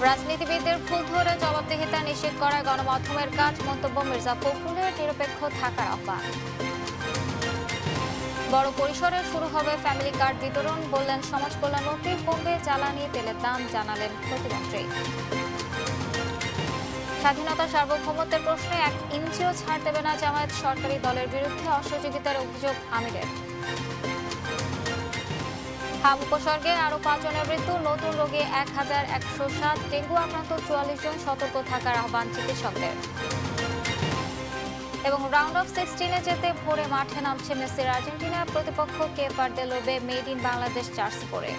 রাজনীতিবিদদের ভুল ধরে জবাবদিহিতা নিশ্চিত করায় গণমাধ্যমের কাজ, মন্তব্য মির্জা ফখরুলের নিরপেক্ষ থাকার আহ্বান। বড় পরিসরে শুরু হবে ফ্যামিলি কার্ড বিতরণ, বললেন সমাজ কল্যাণমন্ত্রী। কমবে জ্বালানি তেলের দাম, জানালেন প্রতিমন্ত্রী। স্বাধীনতা সার্বভৌমত্বের প্রশ্নে 1 ইঞ্চিও ছাড় দেবে না জামায়াত, সরকারি দলের বিরুদ্ধে অসহযোগিতার অভিযোগ আমিরের। হাম উপসর্গে আরো 5 জনের মৃত্যু, নতুন রোগে 1107, ডেঙ্গু আক্রান্ত 44 জন, সতর্ক থাকার আহ্বান চিকিৎসকদের। এবং রাউন্ড অফ 16-এ যেতে ভোরে মাঠে নামছে মেসির আর্জেন্টিনা, প্রতিপক্ষ কেপ ভার্দে লড়বে মেড ইন বাংলাদেশ জার্সি পরে।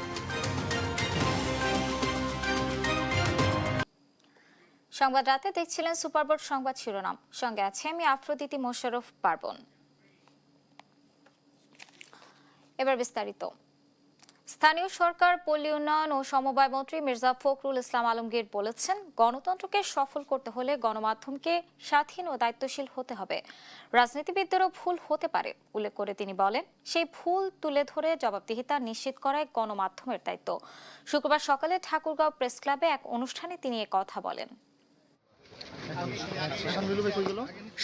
সংবাদ রাতে দেখছিলেন সুপারবোর্ড সংবাদ শিরোনাম, সঙ্গে আছে আমি আফ্রোদিতি মোশাররফ পার্বণ। এবার বিস্তারিত। স্থানীয় সরকার, পল্লী উন্নয়ন ও সমবায় মন্ত্রী মির্জা ফখরুল ইসলাম আলমগীর বলেছেন, গণতন্ত্রকে সফল করতে হলে গণমাধ্যমকে স্বাধীন ও দায়িত্বশীল হতে হবে। রাজনীতিবিদদেরও ভুল হতে পারে উল্লেখ করে তিনি বলেন, সেই ভুল তুলে ধরে জবাবদিহিতা নিশ্চিত করাই গণমাধ্যমের দায়িত্ব। শুক্রবার সকালে ঠাকুরগাঁও প্রেস ক্লাবে এক অনুষ্ঠানে তিনি কথা বলেন।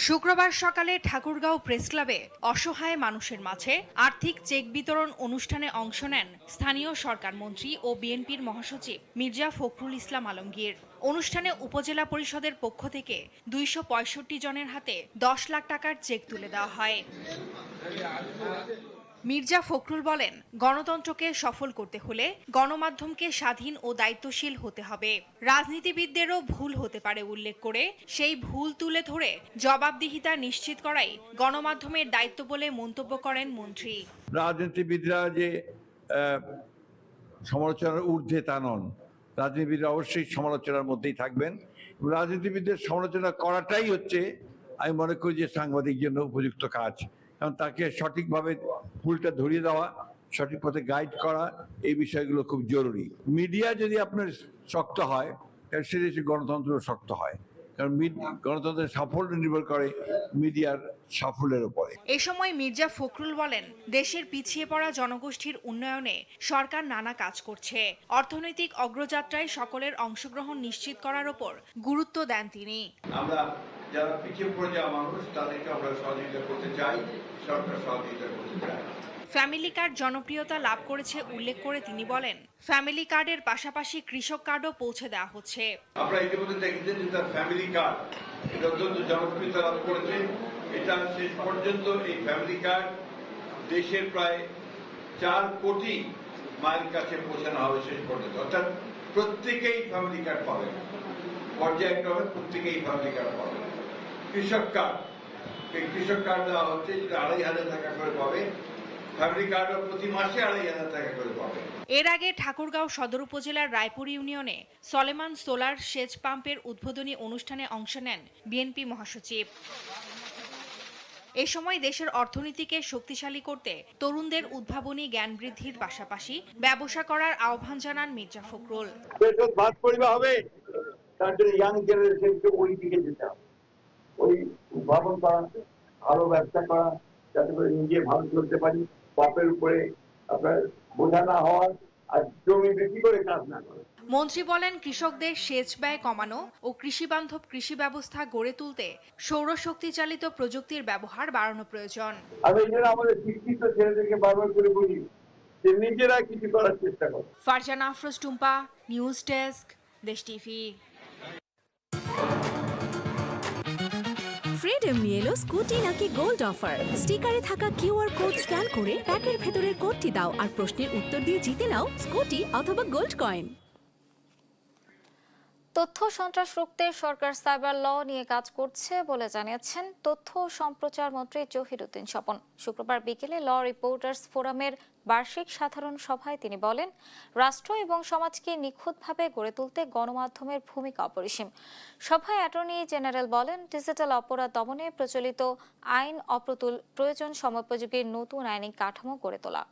শুক্রবার সকালে ঠাকুরগাঁও প্রেস ক্লাবে অসহায় মানুষের মাঝে আর্থিক চেক বিতরণ অনুষ্ঠানে অংশ নেন স্থানীয় সরকার মন্ত্রী ও বিএনপির মহাসচিব মির্জা ফখরুল ইসলাম আলমগীর। অনুষ্ঠানে উপজেলা পরিষদের পক্ষ থেকে 265 জনের হাতে 10 লাখ টাকার চেক তুলে দেওয়া হয়। মির্জা ফখরুল বলেন, গণতন্ত্রকে সফল করতে হলে গণমাধ্যমকে স্বাধীন ও দায়িত্বশীল হতে হবে। রাজনীতিবিদদেরও ভুল হতে পারে উল্লেখ করে সেই ভুল তুলে ধরে জবাবদিহিতা নিশ্চিত করাই গণমাধ্যমের দায়িত্ব বলে মন্তব্য করেন মন্ত্রী। রাজনীতিবিদরা যে সমালোচনার ঊর্ধ্বে তা নন, রাজনীতিবিদরা অবশ্যই সমালোচনার মধ্যেই থাকবেন। রাজনীতিবিদদের সমালোচনা করাটাই হচ্ছে, আমি মনে করি যে সাংবাদিক জন্য উপযুক্ত কাজ, কারণ তাকে সঠিকভাবে ভুলটা ধরিয়ে দেওয়া, সঠিক পথে গাইড করা, এই বিষয়গুলো খুব জরুরি। মিডিয়া যদি আপনার শক্ত হয়, সেটা গণতন্ত্র শক্ত হয়, কারণ গণতন্ত্রের সাফল্য নির্ভর করে মিডিয়ার সাফল্যের উপরে। এ সময় মির্জা ফখরুল বলেন, দেশের পিছিয়ে পড়া জনগোষ্ঠীর উন্নয়নে সরকার নানা কাজ করছে। অর্থনৈতিক অগ্রযাত্রায় সকলের অংশগ্রহণ নিশ্চিত করার উপর গুরুত্ব দেন তিনি। আমরা যারা পিছিয়ে পড়ে যাওয়া মানুষ, তাদেরকে আমরা সহযোগিতা করতে চাই, সরকার সহযোগিতা করতে চায়। ফ্যামিলি কার্ড জনপ্রিয়তা লাভ করেছে উল্লেখ করে তিনি বলেন, ফ্যামিলি কার্ডের পাশাপাশি কৃষক কার্ডও পৌঁছে দেওয়া হচ্ছে। আমরা ইতিমধ্যে দেখেছেন যে তার ফ্যামিলি কার্ড এটা অত্যন্ত জনপ্রিয়তা লাভ করেছে। এটা শেষ পর্যন্ত এই ফ্যামিলি কার্ড দেশের প্রায় 4 কোটি মায়ের কাছে পৌঁছানো হবে শেষ পর্যন্ত, অর্থাৎ প্রত্যেকেই ফ্যামিলি কার্ড পাবে, পর্যায়ক্রমে প্রত্যেকেই ফ্যামিলি কার্ড পাবে। কৃষক কার্ড, এই কৃষক কার্ড দেওয়া হচ্ছে, যেটা 2,500 টাকা করে পাবে। ফ্যামিলি কার্ডও প্রতি মাসে 2,500 টাকা করে পাবে। এর আগে ঠাকুরগাঁও সদর উপজেলার রায়পুর ইউনিয়নে সলেমান সোলার সেচ পাম্পের উদ্বোধনী অনুষ্ঠানে অংশ নেন বিএনপি মহাসচিব। এ সময় দেশের অর্থনীতিকে শক্তিশালী করতে তরুণদের উদ্ভাবনী জ্ঞান বৃদ্ধির পাশাপাশি ব্যবসা করার আহ্বান জানান মির্জা ফখরুল। হবে তার জন্য ইয়াং জেনারেশনকে ওই দিকে যেতে হবে, ওই উদ্ভাবন করা, আরো ব্যবসা করা, যাতে করে নিজে ভালো চলতে পারি, বাপের উপরে আপনার বোঝা না হওয়ার, আর জমি বিক্রি করে কাজ না করে। মন্ত্রী বলেন, কৃষকদের সেচ ব্যয় কমানো ও কৃষিবান্ধব কৃষি ব্যবস্থা গড়ে তুলতে সৌরশক্তি চালিত প্রযুক্তির ব্যবহার বাড়ানো প্রয়োজন। আমি এই জন্য আমাদের শিক্ষিত ছেলেদেরকে বারবার করে বলি যে নিজেরা কিছু করার চেষ্টা করো। ফারজানা আফরোজ টুম্পা, নিউজ ডেস্ক, দেশ টিভি। ফ্রিডম নিয়ে এলো স্কুটি নাকি গোল্ড অফার। স্টিকারে থাকা কিউআর কোড স্ক্যান করে প্যাকের ভেতরের কোডটি দাও আর প্রশ্নের উত্তর দিয়ে জিতে নাও স্কুটি অথবা গোল্ড কয়েন। তথ্য সন্ত্রাস রুখতে সরকার সাইবার ল নিয়ে কাজ করছে বলে জানিয়েছেন তথ্য ও সম্প্রচার মন্ত্রী জহিরুদ্দিন স্বপন। শুক্রবার বিকেলে ল রিপোর্টার্স ফোরামের বার্ষিক সাধারণ সভায় তিনি বলেন, রাষ্ট্র এবং সমাজকে নিখুঁতভাবে গড়ে তুলতে গণমাধ্যমের ভূমিকা অপরিসীম। সভায় অ্যাটর্নি জেনারেল বলেন, ডিজিটাল অপরাধ দমনে প্রচলিত আইন অপ্রতুল, প্রয়োজন সময়োপযোগী নতুন আইনি কাঠামো গড়ে তোলা।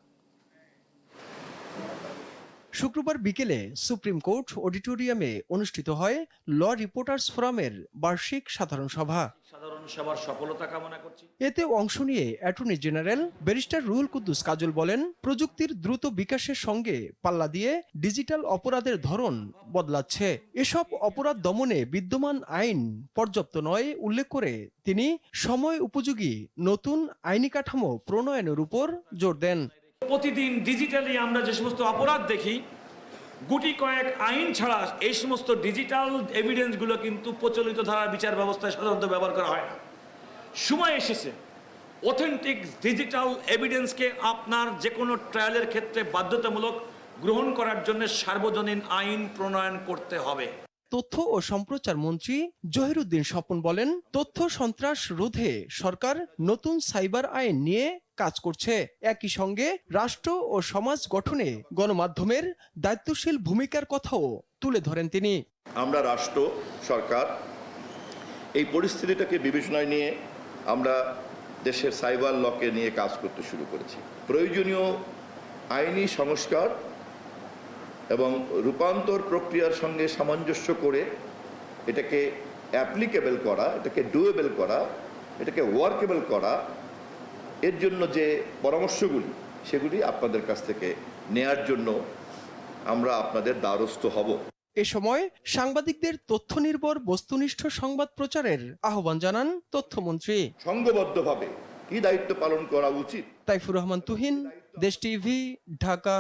শুক্রবার বিকেলে সুপ্রিম কোর্ট অডিটোরিয়ামে অনুষ্ঠিত হয় ল রিপোর্টার্স ফোরামের বার্ষিক সাধারণ সভা। সাধারণ সভার সফলতা কামনা করছি। এতে অংশ নিয়ে attorney general barrister Ruhul Quddus Kajal বলেন, প্রযুক্তির দ্রুত বিকাশের সঙ্গে পাল্লা দিয়ে ডিজিটাল অপরাধের ধরন বদলাচ্ছে। এসব অপরাধ দমনে বিদ্যমান আইন পর্যাপ্ত নয় উল্লেখ করে তিনি সময় উপযোগী নতুন আইনি কাঠামো প্রণয়নের উপর জোর দেন। প্রতিদিন ডিজিটালি আমরা যে সমস্ত অপরাধ দেখি, গুটি কয়েক আইন ছাড়া এই সমস্ত ডিজিটাল এভিডেন্সগুলো কিন্তু প্রচলিত ধারার বিচার ব্যবস্থায় সাধারণত ব্যবহার করা হয় না। সময় এসেছে অথেন্টিক ডিজিটাল এভিডেন্সকে আপনার যে কোনো ট্রায়ালের ক্ষেত্রে বাধ্যতামূলক গ্রহণ করার জন্য সার্বজনীন আইন প্রণয়ন করতে হবে। তথ্য ও সম্প্রচার মন্ত্রী জহিরুদ্দিন স্বপন বলেন, তথ্য সন্ত্রাস রোধে সরকার নতুন সাইবার আইন নিয়ে কাজ করছে। একই সঙ্গে রাষ্ট্র ও সমাজ গঠনে গণমাধ্যমের দায়িত্বশীল ভূমিকার কথাও তুলে ধরেন তিনি। আমরা রাষ্ট্র সরকার এই পরিস্থিতিটাকে বিবেচনায় নিয়ে আমরা দেশের সাইবার লকে নিয়ে কাজ করতে শুরু করেছি। প্রয়োজনীয় আইনি সংস্কার এবং রূপান্তর প্রক্রিয়ার সঙ্গে সামঞ্জস্য করে এটাকে অ্যাপ্লিকেবল করা, এটাকে ডুয়েবল করা, এটাকে ওয়ার্কেবল করা, এর জন্য যে পরামর্শগুলি সেগুলি আপনাদের কাছ থেকে নেয়ার জন্য আমরা আপনাদের দ্বারস্থ হব। এ সময় সাংবাদিকদের তথ্য নির্ভর বস্তুনিষ্ঠ সংবাদ প্রচারের আহ্বান জানান তথ্যমন্ত্রী। সংঘবদ্ধভাবে কি দায়িত্ব পালন করা উচিত। তাইফুর রহমান তুহিন, দেশ টিভি, ঢাকা।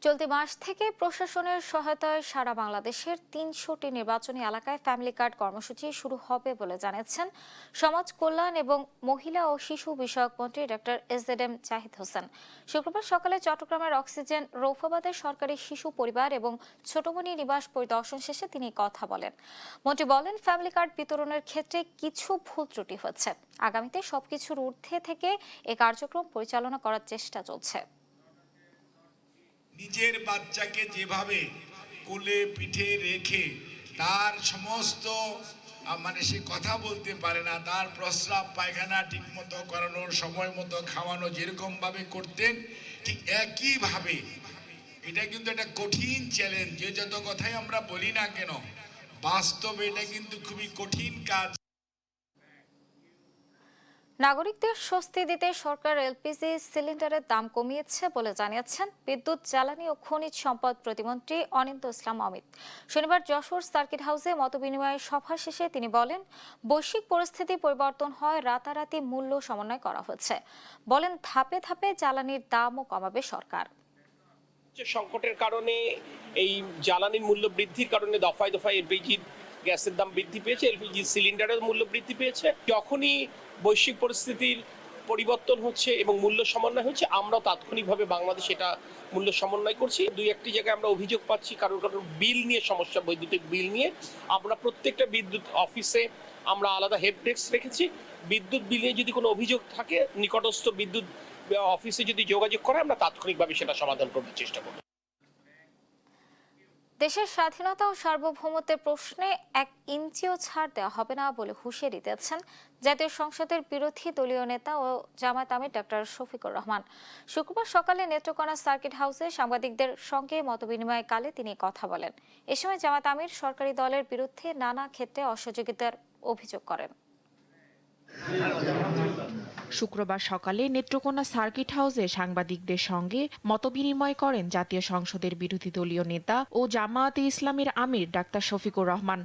চলতি মাস থেকে প্রশাসনের সহায়তায় সারা বাংলাদেশের 300টি নির্বাচনী এলাকায় ফ্যামিলি কার্ড কর্মসূচি শুরু হবে বলে জানিয়েছেন সমাজ কল্যাণ এবং মহিলা ও শিশু বিষয়ক মন্ত্রী ডক্টর এসজেডএম জাহিদ হোসেন। শুক্রবার সকালে চট্টগ্রামের অক্সিজেন রৌফাবাদের সরকারি শিশু পরিবার এবং ছোটমণি নিবাস পরিদর্শন শেষে তিনি কথা বলেন। মন্ত্রী বলেন, ফ্যামিলি কার্ড বিতরণের ক্ষেত্রে কিছু ভুল ত্রুটি হচ্ছে। আগামীতে সবকিছুর ঊর্ধ্বে থেকে এই কার্যক্রম পরিচালনা করার চেষ্টা চলছে। নিজের বাচ্চাকে যেভাবে কোলে পিঠে রেখে তার সমস্ত সে কথা বলতে পারে না, তার প্রস্রাব পায়খানা ঠিক মতো করানোর, সময় মতো খাওয়ানো যেরকম ভাবে করতেন, ঠিক একইভাবে এটা কিন্তু একটা কঠিন চ্যালেঞ্জ। যে যত কথাই আমরা বলি না কেন, বাস্তবে এটা কিন্তু খুবই কঠিন কাজ। নাগরিকদের স্বস্তি দিতে সরকার এলপিজি সিলিন্ডারের দাম কমিয়েছে বলে জানিয়েছেন বিদ্যুৎ, জ্বালানি ও খনিজ সম্পদ প্রতিমন্ত্রী অনিন্দ্য ইসলাম অমিত। শনিবার যশোর সার্কিট হাউসে মতবিনিময় সভা শেষে তিনি বলেন, বৈশ্বিক পরিস্থিতি পরিবর্তন হয়, রাতারাতি মূল্য সমন্বয় করা হচ্ছে। বলেন, ধাপে ধাপে জ্বালানির দামও কমাবে সরকার। সংকটের কারণে এই জ্বালানির মূল্য বৃদ্ধির কারণে দফায় দফায় এলপিজি গ্যাসের দাম বৃদ্ধি পেয়েছে, এলপিজি সিলিন্ডারের মূল্য বৃদ্ধি পেয়েছে। যখনই বৈশ্বিক পরিস্থিতির পরিবর্তন হচ্ছে এবং মূল্য সমন্বয় হচ্ছে, আমরা তাৎক্ষণিকভাবে বাংলাদেশ এটা মূল্য সমন্বয় করছি। দুই একটি জায়গায় আমরা অভিযোগ পাচ্ছি কারোর বিল নিয়ে সমস্যা, বৈদ্যুতিক বিল নিয়ে। আমরা প্রত্যেকটা বিদ্যুৎ অফিসে আমরা আলাদা হেল্প ডেস্ক রেখেছি। বিদ্যুৎ বিল নিয়ে যদি কোনো অভিযোগ থাকে, নিকটস্থ বিদ্যুৎ অফিসে যদি যোগাযোগ করে, আমরা তাৎক্ষণিকভাবে সেটা সমাধান করার চেষ্টা করব। দেশের স্বাধীনতা ও সার্বভৌমত্বের প্রশ্নে 1 ইঞ্চিও ছাড় দেওয়া হবে না বলে হুঁশিয়ারি দিয়েছেন জাতীয় সংসদের বিরোধী দলীয় নেতা ও জামায়াত আমির ডক্টর শফিকুর রহমান। শুক্রবার সকালে নেত্রকোনা সার্কিট হাউসে সাংবাদিকদের সঙ্গে মতবিনিময়কালে তিনি কথা বলেন। এ সময় জামায়াত আমির সরকারি দলের বিরুদ্ধে নানা ক্ষেত্রে অসহযোগিতার অভিযোগ করেন। শুক্রবার সকালে নেত্রকোনা সার্কিট হাউসে সাংবাদিকদের সঙ্গে মতবিনিময় করেন জাতীয় সংসদের বিরোধী দলীয় নেতা ও জামায়াতে ইসলামীর আমির ডাক্তার শফিকুর রহমান।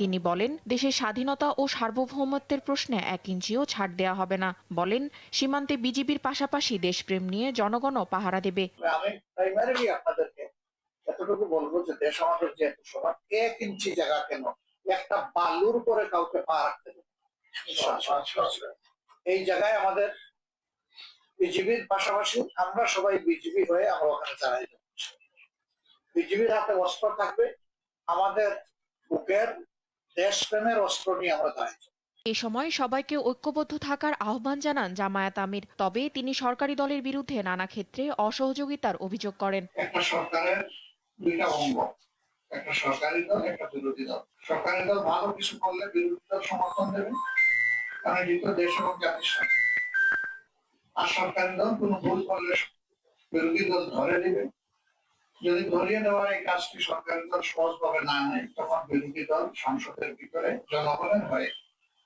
তিনি বলেন, দেশের স্বাধীনতা ও সার্বভৌমত্বের প্রশ্নে 1 ইঞ্চিও ছাড় দেওয়া হবে না। বলেন, সীমান্তে বিজিবির পাশাপাশি দেশপ্রেম নিয়ে জনগণও পাহারা দেবে। আমি প্রাইমারিলি আপনাদেরকে এতটুকু বলবো যে দেশ আমাদের যে সবার 1 ইঞ্চি জায়গা কেন একটা বালুর উপরে কাউকে পা রাখতে হবে। এই জায়গায় আমাদের বিজিবির পাশাপাশি আমরা সবাই বিজিবি হয়ে আমরা ওখানে দাঁড়াই যাব। বিজিবির হাতে অস্ত্র থাকবে, আমাদের বুকের দেশপ্রেমের অস্ত্র নিয়ে আমরা দাঁড়াই যাব। এ সময় সবাইকে ঐক্যবদ্ধ থাকার আহ্বান জানান জামায়াত আমির। তবে তিনি সরকারি দলের বিরুদ্ধে নানা ক্ষেত্রে অসহযোগিতার অভিযোগ করেন। একটা সরকারের 2টা অঙ্গ, একটা সরকারি দল, একটা বিরোধী দল। সরকারি দল ভালো কিছু করলে বিরোধী দল সমর্থন দেবে, কারণ এটা দেশ এবং জাতির স্বার্থ। আর সরকারি দল কোনো ভুল করলে বিরোধী দল ধরে নেবে। যদি ধরিয়ে দেওয়ার এই কাজটি সরকারি দল সহজভাবে না নেয়, তখন বিরোধী দল সংসদের ভিতরে জনগণের হয়ে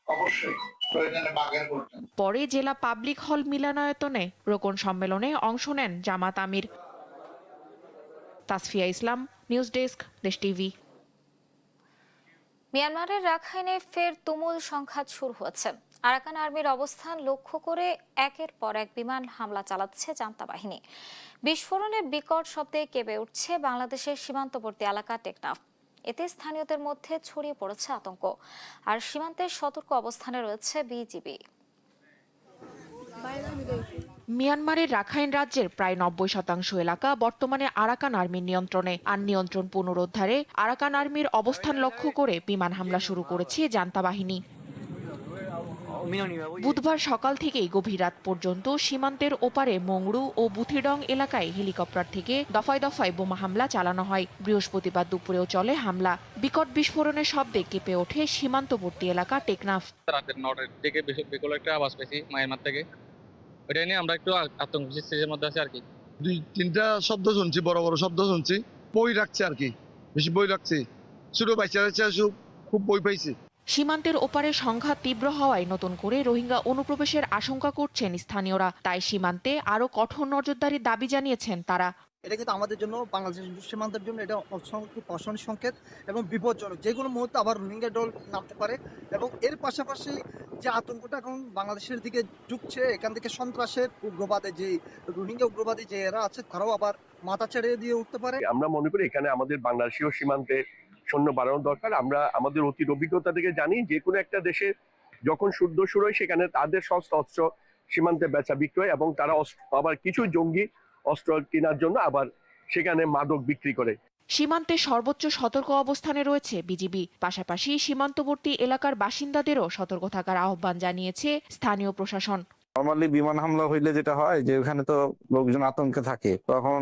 অবশ্যই প্রয়োজনে বাগের করতেন। পরে জেলা পাবলিক হল মিলনায়তনে রোকন সম্মেলনে অংশ নেন জামাত আমির। তাসফিয়া ইসলাম, নিউজ ডেস্ক, দেশ টিভি। মিয়ানমারের রাখাইনে ফের তুমুল সংঘাত শুরু হয়েছে। আরাকান আর্মির অবস্থান লক্ষ্য করে একের পর এক বিমান হামলা চালাচ্ছে জান্তা বাহিনী। বিস্ফোরণের বিকট শব্দে কেঁপে উঠছে বাংলাদেশের সীমান্তবর্তী এলাকা টেকনাফ। এতে স্থানীয়দের মধ্যে ছড়িয়ে পড়েছে আতঙ্ক। আর সীমান্তের সতর্ক অবস্থানে রয়েছে বিজিবি। মিয়ানমারের রাখাইন রাজ্যের প্রায় ৯০% এলাকা বর্তমানে আরাকান আর্মির নিয়ন্ত্রণে। আর নিয়ন্ত্রণ পুনরুদ্ধারে আরাকান আর্মির অবস্থান লক্ষ্য করে বিমান হামলা শুরু করেছে জান্তা বাহিনী। বুধবার সকাল থেকেই গভীর রাত পর্যন্ত সীমান্তের ওপারে মংরু ও বুথিডং এলাকায় হেলিকপ্টার থেকে দফায় দফায় বোমা হামলা চালানো হয়। বৃহস্পতিবার দুপুরেও চলে হামলা। বিকট বিস্ফোরণের শব্দে কেঁপে ওঠে সীমান্তবর্তী এলাকা টেকনাফ। রাতের ৯টার দিকে বিকল একটা আওয়াজ পেয়েছি মায়ানমার থেকে। ওইটা নিয়ে আমরা একটু আতঙ্ক সৃষ্টির মধ্যে আছি আর কি। ২-৩টা শব্দ শুনছি, বড় বড় শব্দ শুনছি। বই রাখছে আর কি, বেশি বই রাখছে। ছোট বাচ্চারা খুব বই পাইছে। সীমান্তের ওপারে সংঘাত তীব্র হওয়ায় নতুন করে রোহিঙ্গা অনুপ্রবেশের আশঙ্কা করছেন স্থানীয়রা। তাই সীমান্তে আরো কঠোর নজরদারির দাবি জানিয়েছেন তারা। এটা কিন্তু আমাদের জন্য, বাংলাদেশের সীমান্তের জন্য এটা অশনি সংকেত এবং বিপজ্জনক। যে কোনো মুহূর্তে আবার রোহিঙ্গা দল নামতে পারে এবং এর পাশাপাশি যে আতঙ্কটা এখন বাংলাদেশের দিকে ঝুঁকছে, এখান থেকে সন্ত্রাসের উগ্রবাদে যে রোহিঙ্গা উগ্রবাদী যে এরা আছে তারাও আবার মাথা ছেড়ে দিয়ে উঠতে পারে। আমরা মনে করি এখানে আমাদের বাংলাদেশীয় সীমান্তে সৈন্য বাড়ানো দরকার। আমরা আমাদের অতীত অভিজ্ঞতা থেকে জানি যে কোনো একটা দেশে যখন যুদ্ধ শুরু হয় সেখানে তাদের সস্তা অস্ত্র সীমান্তে বেচা বিক্রয় এবং তারা আবার কিছু জঙ্গি অস্ত্র কেনার জন্য আবার সেখানে মাদক বিক্রি করে। সীমান্তে সর্বোচ্চ সতর্ক অবস্থানে রয়েছে বিজিবি। পাশাপাশি সীমান্তবর্তী এলাকার বাসিন্দাদেরও সতর্ক থাকার আহ্বান জানিয়েছে স্থানীয় প্রশাসন। নরমালি বিমান হামলা হইলে যেটা হয় যে ওখানে তো লোকজন আতঙ্কে থাকে, তখন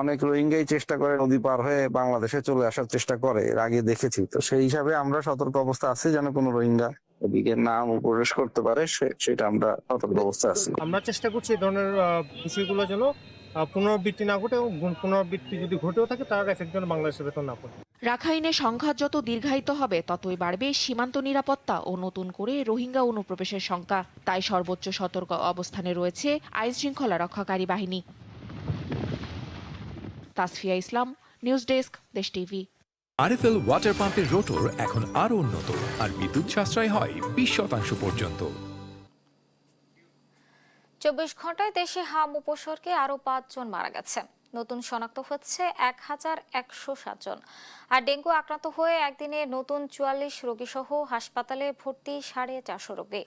অনেক রোহিঙ্গাই চেষ্টা করে নদী পার হয়ে বাংলাদেশে চলে আসার চেষ্টা করে, এর আগে দেখেছি। তো সেই হিসাবে আমরা সতর্ক অবস্থা আছি যেন কোনো রোহিঙ্গা এদিকে না প্রবেশ করতে পারে, সেটা আমরা সতর্ক অবস্থা আছি। আমরা চেষ্টা করছি এই ধরনের বিষয়গুলো যেন পুনরাবৃত্তি না ঘটে, এবং পুনরাবৃত্তি যদি ঘটেও থাকে তার এফেক্ট যেন বাংলাদেশের ভেতর না পড়ে। রাখাইনে সংঘাত যত দীর্ঘায়িত হবে ততই বাড়বে সীমান্ত নিরাপত্তা ও নতুন করে রোহিঙ্গা অনুপ্রবেশের শঙ্কা। তাই সর্বোচ্চ সতর্ক অবস্থানে রয়েছে আইন শৃঙ্খলা রক্ষাকারী বাহিনী। তাসফিয়া ইসলাম, নিউজ ডেস্ক, দেশ টিভি। আরএফএল ওয়াটার পাম্পের রোটর এখন আরো উন্নত আর বিদ্যুৎ সাশ্রয় হয় ২০% পর্যন্ত। ২৪ ঘন্টায় দেশে হাম উপসর্গে আরো ৫ জন মারা গেছে। নতুন শনাক্ত হচ্ছে ১,১০৭ জন। আর ডেঙ্গু আক্রান্ত হয়ে একদিনে নতুন ৪৪ রোগী সহ হাসপাতালে ভর্তি ৪৫০ রোগী।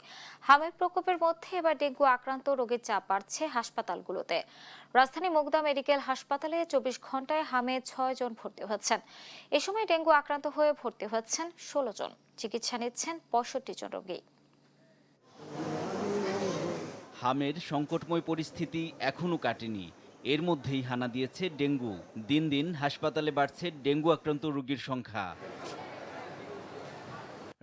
হামের প্রকোপের মধ্যে এবার ডেঙ্গু আক্রান্ত রোগীর চাপ বাড়ছে হাসপাতালগুলোতে। রাজধানী মুগদা মেডিকেল হাসপাতালে ২৪ ঘন্টায় হামে ৬ জন ভর্তি হয়েছেন। এ সময় ডেঙ্গু আক্রান্ত হয়ে ভর্তি হচ্ছেন ১৬ জন। চিকিৎসা নিচ্ছেন ৬৫ জন রোগী। হামের সংকটময় পরিস্থিতি এখনও কাটেনি। এর মধ্যেই হানা দিয়েছে ডেঙ্গু। দিন দিন হাসপাতালে বাড়ছে ডেঙ্গু আক্রান্ত রোগীর সংখ্যা।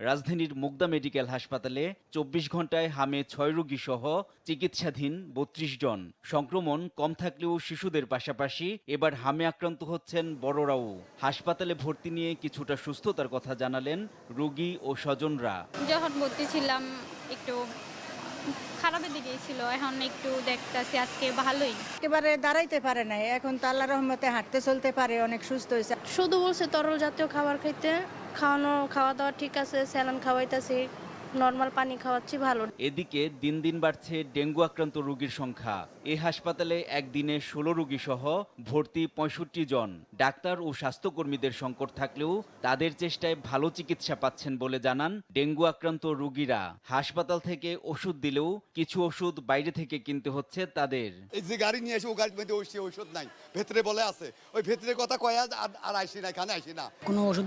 রাজধানীর মুগদা মেডিকেল হাসপাতালে ২৪ ঘন্টায় হামে ৬ রোগী সহ চিকিৎসাধীন ৩২ জন। সংক্রমণ কম থাকলেও শিশুদের পাশাপাশি এবার হামে আক্রান্ত হচ্ছেন বড়রাও। হাসপাতালে ভর্তি নিয়ে কিছুটা সুস্থতার কথা জানালেন রোগী ও স্বজনরা। যখন ভর্তি ছিলাম একটু খারাপের দিকেই ছিল, এখন একটু দেখতেছি আজকে ভালোই। একেবারে দাঁড়াইতে পারে না, এখন তো আল্লাহর রহমতে হাঁটতে চলতে পারে, অনেক সুস্থ হয়েছে। শুধু বলছে তরল জাতীয় খাবার খাইতে, খাওয়া দাওয়া ঠিক আছে, স্যালাইন খাওয়াইতেছি, নরমাল পানি খাওয়াচ্ছি, ভালো। এদিকে দিন দিন বাড়ছে ডেঙ্গু আক্রান্ত রোগীর সংখ্যা। এই হাসপাতালে একদিনে ১৬ রোগী সহ ভর্তি ৬৫ জন। ডাক্তার ও স্বাস্থ্যকর্মীদের সংকট থাকলেও তাদের চেষ্টায় ভালো চিকিৎসা পাচ্ছেন বলে জানান ডেঙ্গু আক্রান্ত রোগীরা। হাসপাতাল থেকে ওষুধ দিলেও কিছু ওষুধ বাইরে থেকে কিনতে হচ্ছে তাদের। এই যে গাড়ি নিয়ে এসে ও গাড়ির মধ্যে ওষুধ নাই, ভেতরে বলে আছে, ওই ভেতরে কথা কয় আর আইসি না, এখানে আইসি না। কোনো ওষুধ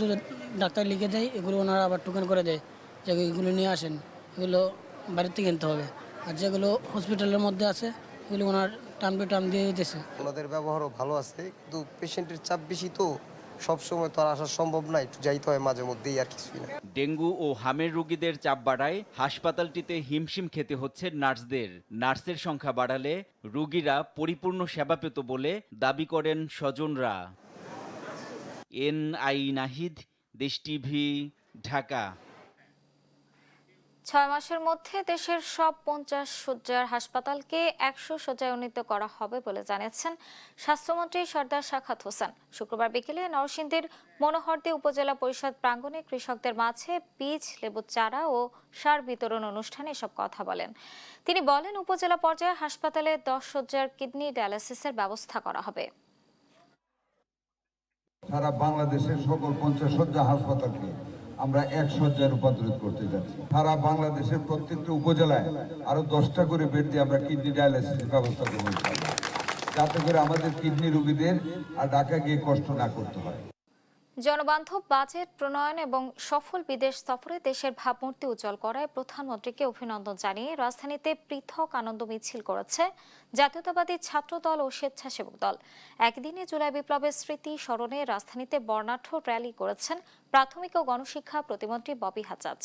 ডাক্তার লিখে দেয়, এগুলো ওনারা আবার টোকেন করে দেয় যে এগুলো নিয়ে আসেন, এগুলো বাড়িতে কিনতে হবে। আর যেগুলো হসপিটালের মধ্যে আছে এগুলো ওনার টার্ম টু টার্ম দিয়ে দিতেছে। ওনাদের ব্যবহারও ভালো আছে, কিন্তু পেশেন্টের চাপ বেশি, তো সবসময় তো আর আসা সম্ভব না, একটু যাইতে হয় মাঝে মধ্যেই, আর কিছুই না। ডেঙ্গু ও হামের রোগীদের চাপ বাড়ায় হাসপাতালটিতে হিমশিম খেতে হচ্ছে নার্সদের। নার্সের সংখ্যা বাড়ালে রোগীরা পরিপূর্ণ সেবা পেত বলে দাবি করেন স্বজনরা। এনআই নাহিদ, দেশ টিভি, ঢাকা। 6 মাসের মধ্যে দেশের সব 50 শয্যার হাসপাতালকে 100 শয্যায় উন্নীত করা হবে বলে জানিয়েছেন স্বাস্থ্যমন্ত্রী সরদার সাখাত হোসেন। শুক্রবার বিকেলে নরসিংদীর মনোহরদী উপজেলা পরিষদ প্রাঙ্গণে কৃষকদের মাঝে বীজ, লেবুর চারা ও সার বিতরণ অনুষ্ঠানে এসব কথা বলেন। তিনি বলেন, উপজেলা পর্যায়ে হাসপাতালে 10 শয্যার কিডনি ডায়ালিসিসের ব্যবস্থা করা হবে। সারা বাংলাদেশের সকল 50 শয্যা হাসপাতালকে আমরা 1 শয্যায় রূপান্তরিত করতে যাচ্ছি। সারা বাংলাদেশের প্রত্যেকটা উপজেলায় আরো 10টা করে বেড দিয়ে আমরা কিডনি ডায়ালিসিসের ব্যবস্থা করব, যাতে করে আমাদের কিডনি রোগীদের আর ঢাকা গিয়ে কষ্ট না করতে হয়। জনবান্ধব বাজেট প্রণয়ন এবং সফল বিদেশ সফরে দেশের ভাবমূর্তি উজ্জ্বল করায় প্রধানমন্ত্রীকে অভিনন্দন জানিয়ে রাজধানীতে পৃথক আনন্দ মিছিল করেছে জাতীয়তাবাদী ছাত্র দল ও স্বেচ্ছাসেবক দল। একদিনে জুলাই বিপ্লবের স্মৃতি স্মরণে রাজধানীতে বর্ণাঢ্য র্যালি করেছেন প্রাথমিক ও গণশিক্ষা প্রতিমন্ত্রী ববি হাজাজ।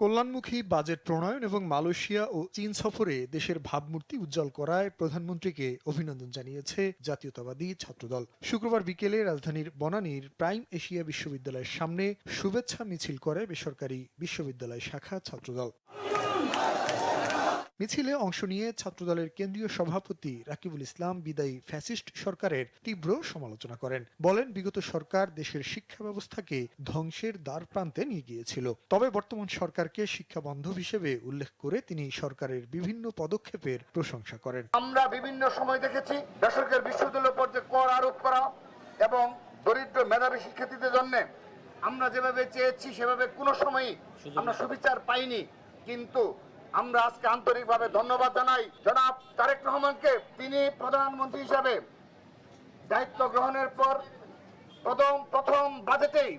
কল্যাণমুখী বাজেট প্রণয়ন এবং মালয়েশিয়া ও চীন সফরে দেশের ভাবমূর্তি উজ্জ্বল করায় প্রধানমন্ত্রীকে অভিনন্দন জানিয়েছে জাতীয়তাবাদী ছাত্রদল। শুক্রবার বিকেলে রাজধানীর বনানীর প্রাইম এশিয়া বিশ্ববিদ্যালয়ের সামনে শুভেচ্ছা মিছিল করে বেসরকারি বিশ্ববিদ্যালয় শাখা ছাত্রদল। মিছিলে অংশ নিয়ে ছাত্রদলের কেন্দ্রীয় সভাপতি রাকিবুল ইসলাম বিদায়ী ফ্যাসিস্ট সরকারের তীব্র সমালোচনা করেন। বলেন, বিগত সরকার দেশের শিক্ষা ব্যবস্থাকে ধ্বংসের দ্বার প্রান্তে নিয়ে গিয়েছিল। তবে বর্তমান সরকারকে শিক্ষা বান্ধব হিসেবে উল্লেখ করে তিনি সরকারের বিভিন্ন পদক্ষেপের প্রশংসা করেন। আমরা বিভিন্ন সময় দেখেছি বেসরকারি বিশ্ববিদ্যালয় পর্যায়ে কর আরোপ করা এবং দরিদ্র মেধাবী শিক্ষার্থীদের জন্য আমরা যেভাবে চেয়েছি সেভাবে কোনো সময়ই আমরা সুবিচার পাইনি। কিন্তু আমরা আজকে আন্তরিকভাবে ধন্যবাদ জানাই জনাব তারেক রহমানকে। তিনি প্রধানমন্ত্রী হিসাবে দায়িত্ব গ্রহণের পর প্রথম বাজেটেই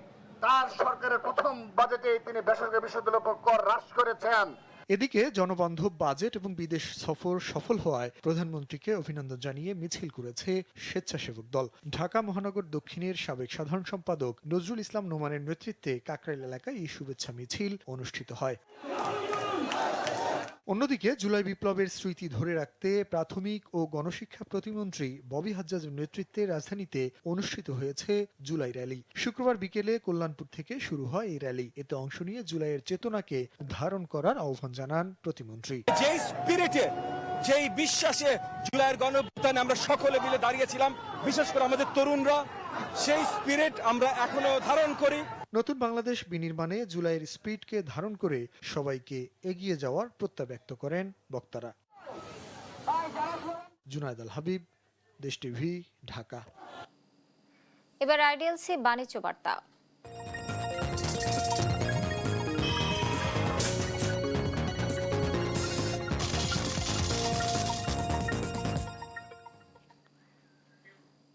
তার সরকারের প্রথম বাজেটেই তিনি বেসরকারি বিশ্ববিদ্যালয়ের উপর কর হ্রাস করেছেন। এদিকে জনবান্ধব বাজেট এবং বিদেশ সফর সফল হওয়ায় প্রধানমন্ত্রীকে অভিনন্দন জানিয়ে মিছিল করেছে স্বেচ্ছাসেবক দল। ঢাকা মহানগর দক্ষিণের সাবেক সাধারণ সম্পাদক নজরুল ইসলাম নোমানের নেতৃত্বে কাকরাইল এলাকায় এই শুভেচ্ছা মিছিল অনুষ্ঠিত হয়। অন্যদিকে জুলাই বিপ্লবের স্মৃতি ধরে রাখতে প্রাথমিক ও গণশিক্ষা প্রতিমন্ত্রী ববি হাজ্জাজের নেতৃত্বে রাজধানীতে অনুষ্ঠিত হয়েছে জুলাই র্যালি। শুক্রবার বিকেলে কল্যাণপুর থেকে শুরু হয় এই র্যালি। এতে অংশ নিয়ে জুলাইয়ের চেতনাকে ধারণ করার আহ্বান জানান প্রতিমন্ত্রী। যেই স্পিরিটে, যেই বিশ্বাসে জুলাইয়ের গণঅভ্যুত্থানে আমরা সকলে মিলে দাঁড়িয়েছিলাম, বিশেষ করে আমাদের তরুণরা, সেই স্পিরিট আমরা এখনো ধারণ করি। নতুন বাংলাদেশ বিনির্মাণে জুলাইয়ের স্পিরিটকে ধারণ করে সবাইকে এগিয়ে যাওয়ার প্রত্যয় ব্যক্ত করেন বক্তারা। জুনায়েদ আল হাবিব, দেশ টিভি, ঢাকা। এবার আইডিএলসি বাণিজ্য বার্তা।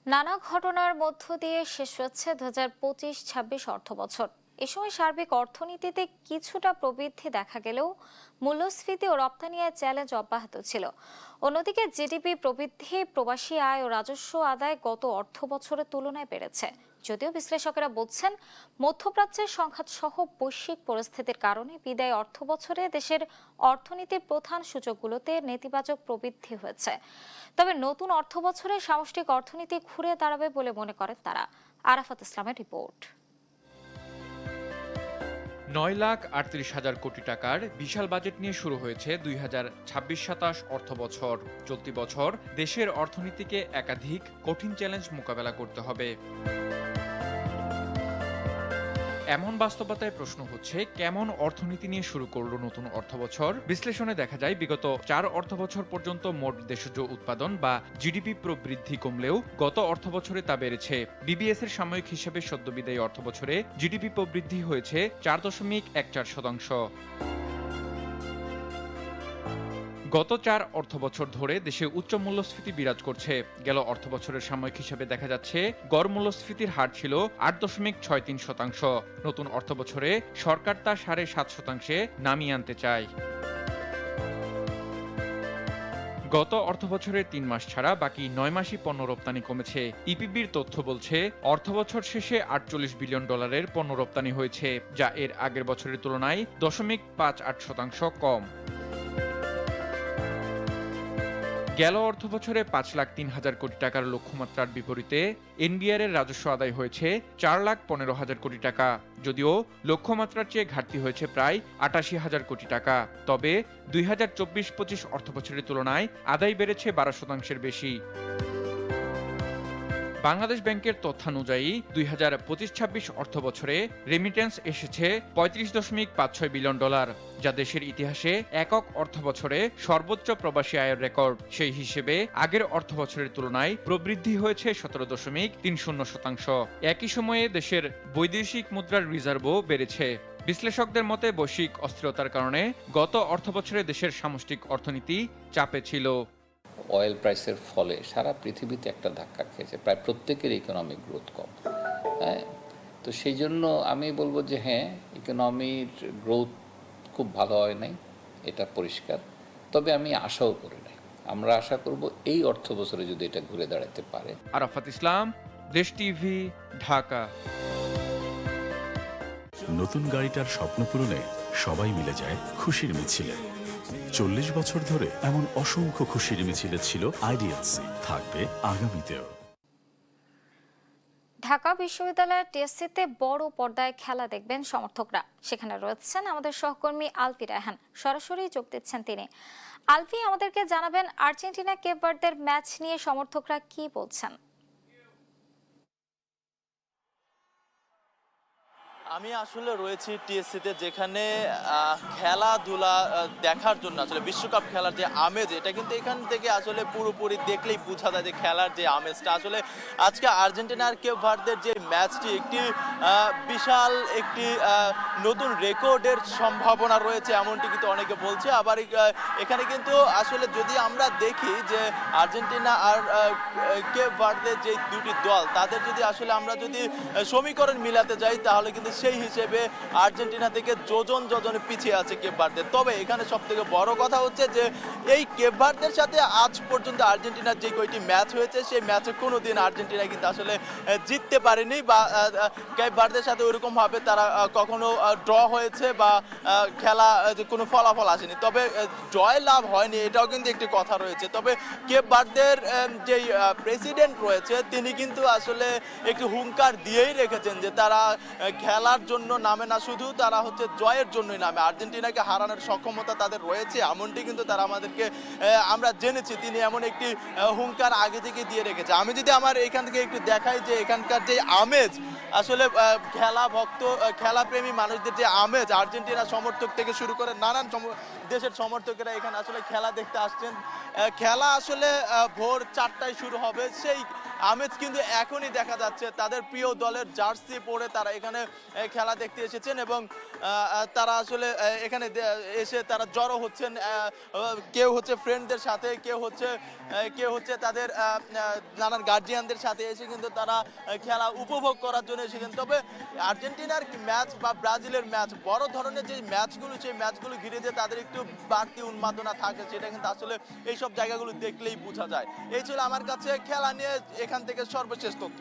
নানা ঘটনার মধ্য দিয়ে শেষ হচ্ছে 2025-26 অর্থ বছর। এ সময় সার্বিক অর্থনীতিতে কিছুটা প্রবৃদ্ধি দেখা গেলেও মূল্যস্ফীতি ও রপ্তানি আয় চ্যালেঞ্জ অব্যাহত ছিল। অন্যদিকে জিডিপি প্রবৃদ্ধি, প্রবাসী আয় ও রাজস্ব আদায় গত অর্থ বছরের তুলনায় বেড়েছে। যদিও বিশ্লেষকেরা বলছেন, মধ্যপ্রাচ্যের সংঘাত সহ বৈশ্বিক পরিস্থিতির কারণে বিদায়ী অর্থ বছরে দেশের অর্থনীতির প্রধান সূচকগুলোতে নেতিবাচক প্রবৃদ্ধি হয়েছে। তবে নতুন অর্থ বছরে সামষ্টিক অর্থনীতি ঘুরে দাঁড়াবে বলে মনে করেন তারা। আরাফাত ইসলামের রিপোর্ট। 9,38,000 কোটি টাকার বিশাল বাজেট নিয়ে শুরু হয়েছে 2026-27 অর্থ বছর। চলতি বছর দেশের অর্থনীতিকে একাধিক কঠিন চ্যালেঞ্জ মোকাবেলা করতে হবে। এমন বাস্তবতায় প্রশ্ন হচ্ছে, কেমন অর্থনীতি নিয়ে শুরু করলো নতুন অর্থবছর? বিশ্লেষণে দেখা যায়, বিগত 4 অর্থবছর পর্যন্ত মোট দেশজ উৎপাদন বা জিডিপি প্রবৃদ্ধি কমলেও গত অর্থবছরে তা বেড়েছে। বিবিএস এর সাময়িক হিসেবে সদ্য বিদায়ী অর্থবছরে জিডিপি প্রবৃদ্ধি হয়েছে 4.14%। গত 4 অর্থবছর ধরে দেশে উচ্চ মূল্যস্ফীতি বিরাজ করছে। গেল অর্থবছরের সাময়িক হিসেবে দেখা যাচ্ছে, গড় মূল্যস্ফীতির হার ছিল 8.63%। নতুন অর্থবছরে সরকার তা 7.5% নামিয়ে আনতে চায়। গত অর্থবছরের 3 মাস ছাড়া বাকি 9 মাসই পণ্য রপ্তানি কমেছে। ইপিবির তথ্য বলছে অর্থবছর শেষে $48 বিলিয়ন পণ্য রপ্তানি হয়েছে, যা এর আগের বছরের তুলনায় 0.58% কম। গেল অর্থবছরে 5,03,000 কোটি টাকার লক্ষ্যমাত্রার বিপরীতে এনবিআর এর রাজস্ব আদায় হয়েছে 4,15,000 কোটি টাকা, যদিও লক্ষ্যমাত্রার চেয়ে ঘাটতি হয়েছে প্রায় 88,000 কোটি টাকা। তবে 2024-25 অর্থবছরের তুলনায় আদায় বেড়েছে 12% বেশি। বাংলাদেশ ব্যাংকের তথ্যানুযায়ী 2025-26 অর্থবছরে রেমিটেন্স এসেছে $35.56 বিলিয়ন, যা দেশের ইতিহাসে একক অর্থবছরে সর্বোচ্চ প্রবাসী আয়ের রেকর্ড। সেই হিসেবে আগের অর্থবছরের তুলনায় প্রবৃদ্ধি হয়েছে 17.30%। একই সময়ে দেশের বৈদেশিক মুদ্রার রিজার্ভও বেড়েছে। বিশ্লেষকদের মতে বৈশ্বিক অস্থিরতার কারণে গত অর্থবছরে দেশের সামষ্টিক অর্থনীতি চাপে ছিল। অয়েল প্রাইসের ফলে সারা পৃথিবীতে একটা ধাক্কা খেয়েছে, প্রায় প্রত্যেকের ইকোনমিক গ্রোথ কম। হ্যাঁ, তো সেই জন্য আমি বলবো যে হ্যাঁ, ইকোনমির গ্রোথ খুব ভালো হয় নাই, এটা পরিষ্কার। তবে আমি আশাও করি নাই। আমরা আশা করব এই অর্থ বছরে যদি এটা ঘুরে দাঁড়াতে পারে। আরাফাত ইসলাম, দেশ টিভি, ঢাকা। নতুন গাড়িটার স্বপ্ন পূরণে সবাই মিলে যায় খুশির মিছিলে। 40 বছর ধরে এমন অসংখ্য খুশির মিছিলে ছিল আইডিএলসি, থাকবে আগামীতেও। ঢাকা বিশ্ববিদ্যালয়ের টিএসসিতে বড় পর্দায় খেলা দেখবেন সমর্থকরা। সেখানে রয়েছেন আমাদের সহকর্মী আলফি রায়হান, সরাসরি যোগ দিচ্ছেন তিনি। আলফি, আমাদেরকে জানাবেন আর্জেন্টিনা কেপ ভার্দের ম্যাচ নিয়ে সমর্থকরা কি বলছেন? আমি আসলে রয়েছি টিএসসিতে, যেখানে খেলাধুলা দেখার জন্য আসলে বিশ্বকাপ খেলার যে আমেজ, এটা কিন্তু এখান থেকে আসলে পুরোপুরি দেখলেই বোঝা যায় যে খেলার যে আমেজটা। আসলে আজকে আর্জেন্টিনার কেপ ভার্দের যে ম্যাচটি, একটি বিশাল একটি নতুন রেকর্ডের সম্ভাবনা রয়েছে এমনটি কিন্তু অনেকে বলছে। আবার এখানে কিন্তু আসলে যদি আমরা দেখি যে আর্জেন্টিনা আর কেপ ভার্দের যে দুটি দল, তাদের যদি আসলে আমরা যদি সমীকরণ মিলাতে যাই, তাহলে কিন্তু সেই হিসেবে আর্জেন্টিনা থেকে যোজনে পিছিয়ে আছে কেপ ভার্দে। তবে এখানে সবথেকে বড় কথা হচ্ছে যে এই কেপ ভার্দের সাথে আজ পর্যন্ত আর্জেন্টিনার যে কয়টি ম্যাচ হয়েছে, সেই ম্যাচে কোনোদিন আর্জেন্টিনা কিন্তু আসলে জিততে পারেনি, বা কেপ ভার্দের সাথে ওইরকমভাবে তারা কখনো ড্র হয়েছে বা খেলা কোনো ফলাফল আসেনি। তবে জয় লাভ হয়নি, এটাও কিন্তু একটি কথা রয়েছে। তবে কেপ ভার্দের যেই প্রেসিডেন্ট রয়েছে, তিনি কিন্তু আসলে একটি হুঙ্কার দিয়েই রেখেছেন যে তারা খেলার জন্য নামে না, শুধু তারা হচ্ছে জয়ের জন্যই নামে। আর্জেন্টিনাকে হারানোর সক্ষমতা তাদের রয়েছে, এমনটি কিন্তু তারা আমাদেরকে আমরা জেনেছি। তিনি এমন একটি হুঙ্কার আগে থেকে দিয়ে রেখেছে। আমি যদি আমার এখান থেকে একটু দেখাই যে এখানকার যে আমেজ, আসলে খেলা ভক্ত, খেলাপ্রেমী মানুষদের যে আমেজ, আর্জেন্টিনা সমর্থক থেকে শুরু করে নানান দেশের সমর্থকেরা এখানে আসলে খেলা দেখতে আসছেন। খেলা আসলে ভোর 4টায় শুরু হবে, সেই আমেজ কিন্তু এখনই দেখা যাচ্ছে। তাদের প্রিয় দলের জার্সি পরে তারা এখানে খেলা দেখতে এসেছেন এবং তারা আসলে এখানে এসে তারা জড়ো হচ্ছেন। কেউ হচ্ছে ফ্রেন্ডদের সাথে, কেউ হচ্ছে তাদের নানান গার্জিয়ানদের সাথে এসে কিন্তু তারা খেলা উপভোগ করার জন্য এসেছেন। তবে আর্জেন্টিনার ম্যাচ বা ব্রাজিলের ম্যাচ, বড় ধরনের যে ম্যাচগুলো, সেই ম্যাচগুলো ঘিরে যে তাদের একটু বাড়তি উন্মাদনা থাকে, সেটা কিন্তু আসলে এইসব জায়গাগুলো দেখলেই বোঝা যায়। এই ছিল আমার কাছে খেলা নিয়ে এখান থেকে সর্বশেষ তথ্য।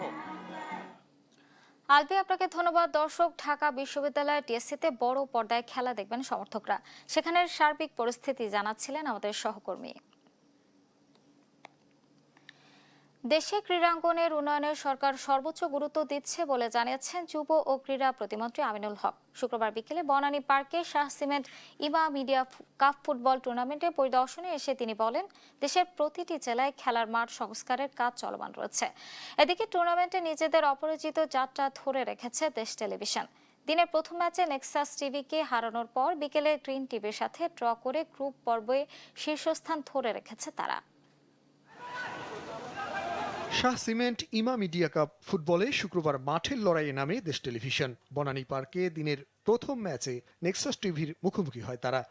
আলবি, আপনাকে ধন্যবাদ। দর্শক, ঢাকা বিশ্ববিদ্যালয়ের টিএসসিতে বড় পর্দায় খেলা দেখবেন সমর্থকরা। সেখানের সার্বিক পরিস্থিতি জানাচ্ছিলেন আমাদের সহকর্মী। দেশে ক্রীড়াঙ্গনের উন্নয়নে সরকার সর্বোচ্চ গুরুত্ব দিচ্ছে বলে জানিয়েছেন যুব ও ক্রীড়া প্রতিমন্ত্রী আমিনুল হক। শুক্রবার বিকেলে বনানী পার্কে শাহ সিমেন্ট ইমা মিডিয়া কাপ ফুটবল টুর্নামেন্টে পরিদর্শনে এসে তিনি বলেন, দেশের প্রতিটি জেলায় খেলার মাঠ সংস্কারের কাজ চলমান রয়েছে। এদিকে টুর্নামেন্টে নিজেদের অপরাজিত যাত্রা ধরে রেখেছে দেশ টেলিভিশন। দিনের প্রথম ম্যাচে নেক্সাস টিভিকে হারানোর পর বিকেলে গ্রিন টিভির সাথে ড্র করে গ্রুপ পর্বে শীর্ষস্থান ধরে রেখেছে তারা। শাহ সিমেন্ট ইমা মিডিয়া কাপ ফুটবলে শুক্রবার মাঠের লড়াইয়ে নামে দেশ টেলিভিশন। বনানী পার্কে দিনের প্রথম ম্যাচে নেক্সাস টিভির মুখোমুখি হয় তারা।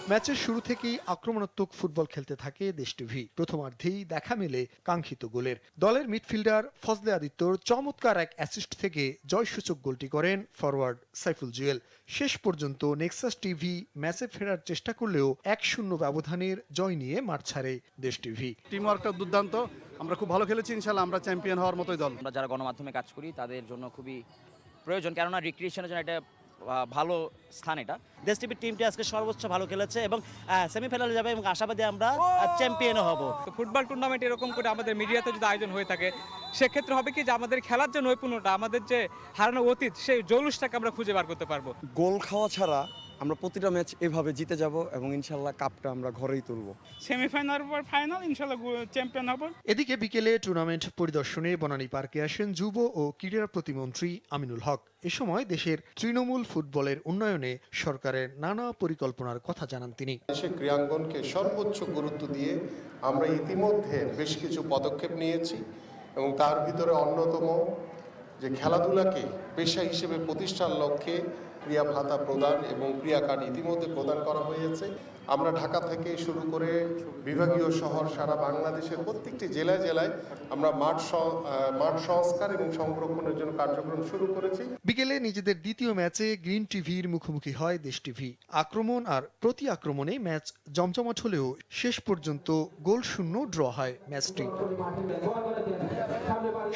ম্যাচের শুরু থেকেই আক্রমণাত্মক ফুটবল খেলতে থাকে দেশ টিভি। প্রথমার্ধেই দেখা মেলে কাঙ্ক্ষিত গোলের। দলের মিডফিল্ডার ফজলে আদিত্যর চমৎকার এক অ্যাসিস্ট থেকে জয়সূচক গোলটি করেন ফরওয়ার্ড সাইফুল জুয়েল। শেষ পর্যন্ত নেক্সাস টিভি ম্যাচে ফেরার চেষ্টা করলেও 1-0 ব্যবধানের জয় নিয়ে মাঠ ছাড়ে দেশ টিভি। টিম ওয়ার্কটা দুর্দান্ত, আমরা খুব ভালো খেলেছি, ইনশাআল্লাহ আমরা চ্যাম্পিয়ন হওয়ার মতোই দল। আমরা যারা গণমাধ্যমে কাজ করি তাদের জন্য খুবই প্রয়োজন, কেননা রিক্রিয়েশনের জন্য একটা ভালো স্থান এটা। দেশ টিভির টিমটি আজকে সর্বোচ্চ ভালো খেলেছে এবং সেমিফাইনালে যাবে এবং আশাবাদী আমরা চ্যাম্পিয়নও হব। ফুটবল টুর্নামেন্ট এরকম করে আমাদের মিডিয়াতে যদি আয়োজন হয়ে থাকে, সেক্ষেত্রে হবে কি যে আমাদের খেলার যে নৈপুণ্যটা, আমাদের যে হারানো অতীত, সেই জৌলুসটাকে আমরা খুঁজে বার করতে পারবো। গোল খাওয়া ছাড়া আমরা প্রতিটা ম্যাচ এভাবে জিতে যাব এবং ইনশাল্লাহ কাপটা আমরা ঘরেই তুলব। সেমিফাইনাল পর ফাইনাল, ইনশাআল্লাহ চ্যাম্পিয়ন হব। এদিকে বিকেলে টুর্নামেন্ট পরিদর্শনে বনানী পার্কে আসেন যুব ও ক্রীড়া প্রতিমন্ত্রী আমিনুল হক। এ সময় দেশের তৃণমূল ফুটবলের উন্নয়নে সরকারের নানা পরিকল্পনার কথা জানান তিনি। দেশের ক্রীড়াঙ্গনকে সর্বোচ্চ গুরুত্ব দিয়ে আমরা ইতিমধ্যে বেশ কিছু পদক্ষেপ নিয়েছি এবং তার ভিতরে অন্যতম যে খেলাধুলাকে পেশা হিসেবে প্রতিষ্ঠার লক্ষ্যে ক্রিয়া ভাতা প্রদান এবং ক্রিয়া কার্ড ইতিমধ্যে প্রদান করা হয়েছে। আমরা ঢাকা থেকে শুরু করে বিভাগীয় শহর সারা বাংলাদেশের প্রত্যেকটি জেলায় জেলায় আমরা মাঠ সংস্কার এবং সংরক্ষণের জন্য কার্যক্রম শুরু করেছি। বিকেলে নিজেদের দ্বিতীয় ম্যাচে গ্রিন টিভির মুখোমুখি হয় দেশ টিভি। আক্রমণ আর প্রতি আক্রমণে ম্যাচ জমজমাট হলেও শেষ পর্যন্ত গোলশূন্য ড্র হয় ম্যাচটি।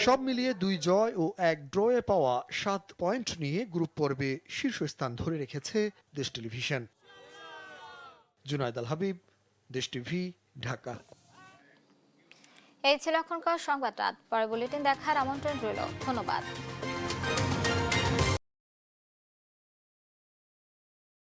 সব মিলিয়ে 2 জয় ও 1 ড্রয়ে পাওয়া 7 পয়েন্ট নিয়ে গ্রুপ পর্বে শীর্ষস্থান ধরে রেখেছে দেশ টেলিভিশন। জুনায়েদ আল হাবিব, দেশ টিভি, ঢাকা। এই ছিল এখনকার সংবাদ রাত। পরে বুলেটিন দেখার আমন্ত্রণ রইল। ধন্যবাদ।